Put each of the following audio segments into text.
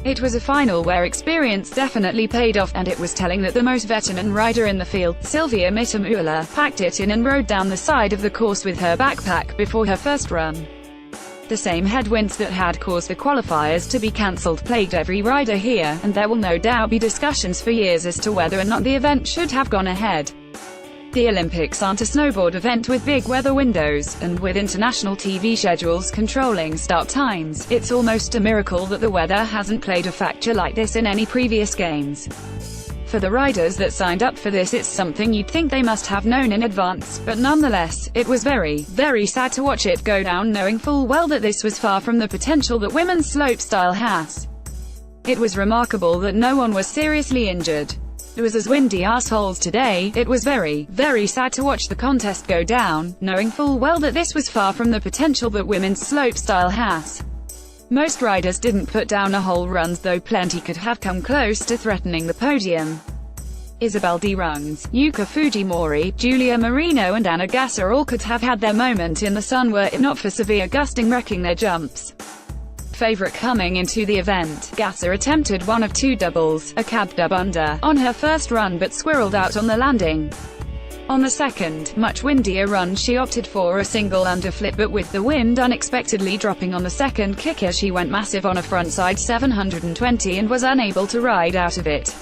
It was a final where experience definitely paid off, and it was telling that the most veteran rider in the field, Sylvia Mittermüller, packed it in and rode down the side of the course with her backpack before her first run. The same headwinds that had caused the qualifiers to be cancelled plagued every rider here, and there will no doubt be discussions for years as to whether or not the event should have gone ahead. The Olympics aren't a snowboard event with big weather windows, and with international TV schedules controlling start times, it's almost a miracle that the weather hasn't played a factor like this in any previous games. For the riders that signed up for this, it's something you'd think they must have known in advance, but nonetheless, it was very, very sad to watch it go down, knowing full well that this was far from the potential that women's slopestyle has. It was remarkable that no one was seriously injured. It was as windy assholes today. It was very, very sad to watch the contest go down, knowing full well that this was far from the potential that women's slopestyle has. Most riders didn't put down a whole runs, though plenty could have come close to threatening the podium. Isabel D. Rungs, Yuka Fujimori, Julia Marino and Anna Gasser all could have had their moment in the sun were it not for severe gusting wrecking their jumps. Favorite coming into the event, Gasser attempted one of two doubles, a cab dub under, on her first run but squirreled out on the landing. On the second, much windier run, she opted for a single underflip, but with the wind unexpectedly dropping on the second kicker, she went massive on a frontside 720 and was unable to ride out of it.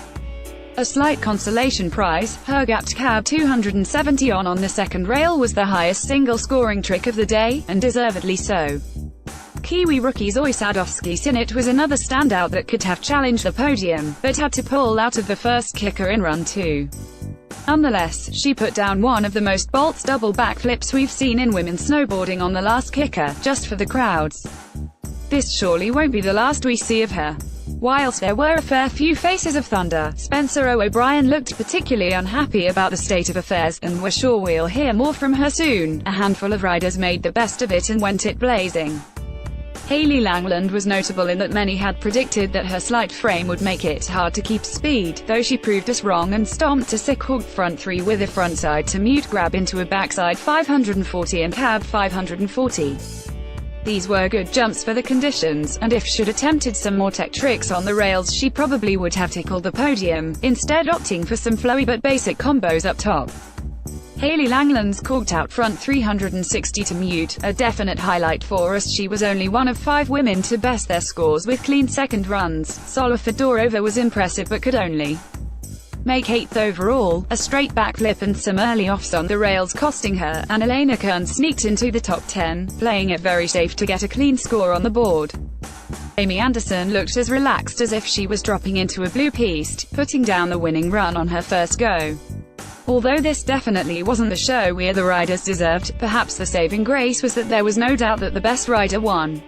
A slight consolation prize, her gapped cab 270 on the second rail was the highest single scoring trick of the day, and deservedly so. Kiwi rookie Zoe Sadowski-Synnott was another standout that could have challenged the podium, but had to pull out of the first kicker in run 2. Nonetheless, she put down one of the most bolts double backflips we've seen in women's snowboarding on the last kicker, just for the crowds. This surely won't be the last we see of her. Whilst there were a fair few faces of thunder, Spencer O'Brien looked particularly unhappy about the state of affairs, and we're sure we'll hear more from her soon. A handful of riders made the best of it and went it blazing. Hayley Langland was notable in that many had predicted that her slight frame would make it hard to keep speed, though she proved us wrong and stomped a sick-hooked front 3 with a frontside to mute grab into a backside 540 and cab 540. These were good jumps for the conditions, and if she'd attempted some more tech tricks on the rails, she probably would have tickled the podium, instead opting for some flowy but basic combos up top. Hayley Langland's corked out front 360 to mute, a definite highlight for us. She was only one of 5 women to best their scores with clean second runs. Sola Fedorova was impressive but could only make 8th overall, a straight backflip and some early offs on the rails costing her, and Elena Kern sneaked into the top 10, playing it very safe to get a clean score on the board. Jamie Anderson looked as relaxed as if she was dropping into a blue piste, putting down the winning run on her first go. Although this definitely wasn't the show we the riders deserved, perhaps the saving grace was that there was no doubt that the best rider won.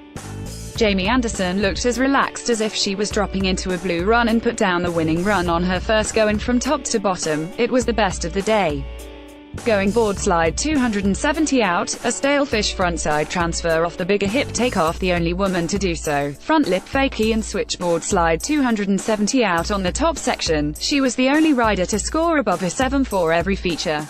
Jamie Anderson looked as relaxed as if she was dropping into a blue run and put down the winning run on her first go, and from top to bottom, it was the best of the day. Going board slide 270 out, a stalefish frontside transfer off the bigger hip takeoff, the only woman to do so, front lip fakie and switchboard slide 270 out on the top section. She was the only rider to score above a 7.4 every feature.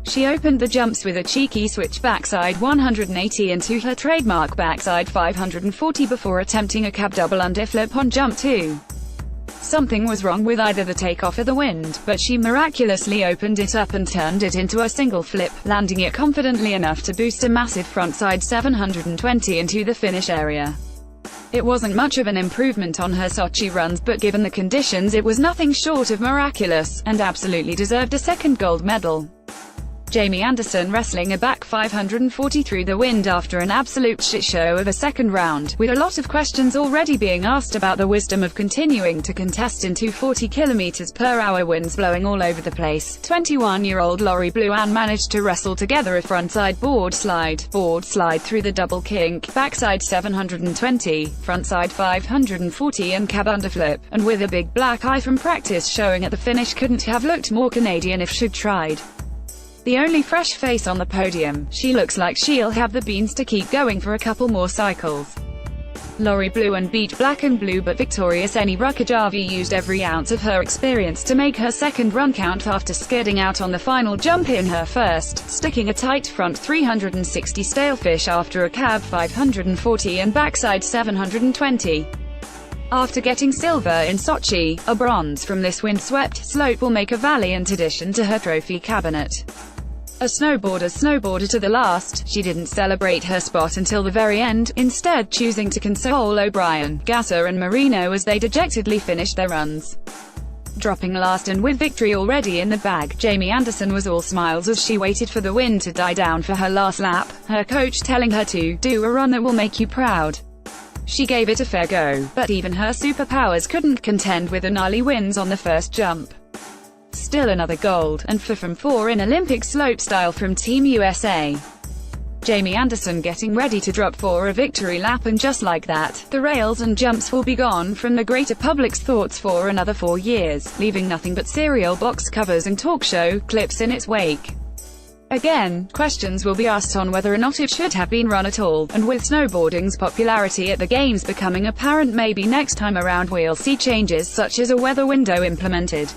She opened the jumps with a cheeky switch backside 180 into her trademark backside 540 before attempting a cab double underflip on jump 2. Something was wrong with either the takeoff or the wind, but she miraculously opened it up and turned it into a single flip, landing it confidently enough to boost a massive frontside 720 into the finish area. It wasn't much of an improvement on her Sochi runs, but given the conditions it was nothing short of miraculous, and absolutely deserved a second gold medal. Jamie Anderson wrestling a back 540 through the wind after an absolute shit show of a second round, with a lot of questions already being asked about the wisdom of continuing to contest in 240 km/h winds blowing all over the place. 21-year-old Laurie Bluan managed to wrestle together a frontside board slide through the double kink, backside 720, frontside 540 and cab underflip, and with a big black eye from practice showing at the finish, couldn't have looked more Canadian if she'd tried. The only fresh face on the podium, she looks like she'll have the beans to keep going for a couple more cycles. Laurie Bluan beat Black and Blue but victorious Eni Rukajavi used every ounce of her experience to make her second run count after skidding out on the final jump in her first, sticking a tight front 360 stalefish after a cab 540 and backside 720. After getting silver in Sochi, a bronze from this wind-swept slope will make a valiant addition to her trophy cabinet. A snowboarder snowboarded to the last. She didn't celebrate her spot until the very end, instead choosing to console O'Brien, Gasser and Marino as they dejectedly finished their runs. Dropping last and with victory already in the bag, Jamie Anderson was all smiles as she waited for the wind to die down for her last lap, her coach telling her to do a run that will make you proud. She gave it a fair go, but even her superpowers couldn't contend with the gnarly winds on the first jump. Still another gold, and from 4 in Olympic slopestyle from Team USA. Jamie Anderson getting ready to drop for a victory lap, and just like that, the rails and jumps will be gone from the greater public's thoughts for another 4 years, leaving nothing but cereal box covers and talk show clips in its wake. Again, questions will be asked on whether or not it should have been run at all, and with snowboarding's popularity at the Games becoming apparent, maybe next time around we'll see changes such as a weather window implemented.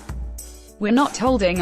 We're not holding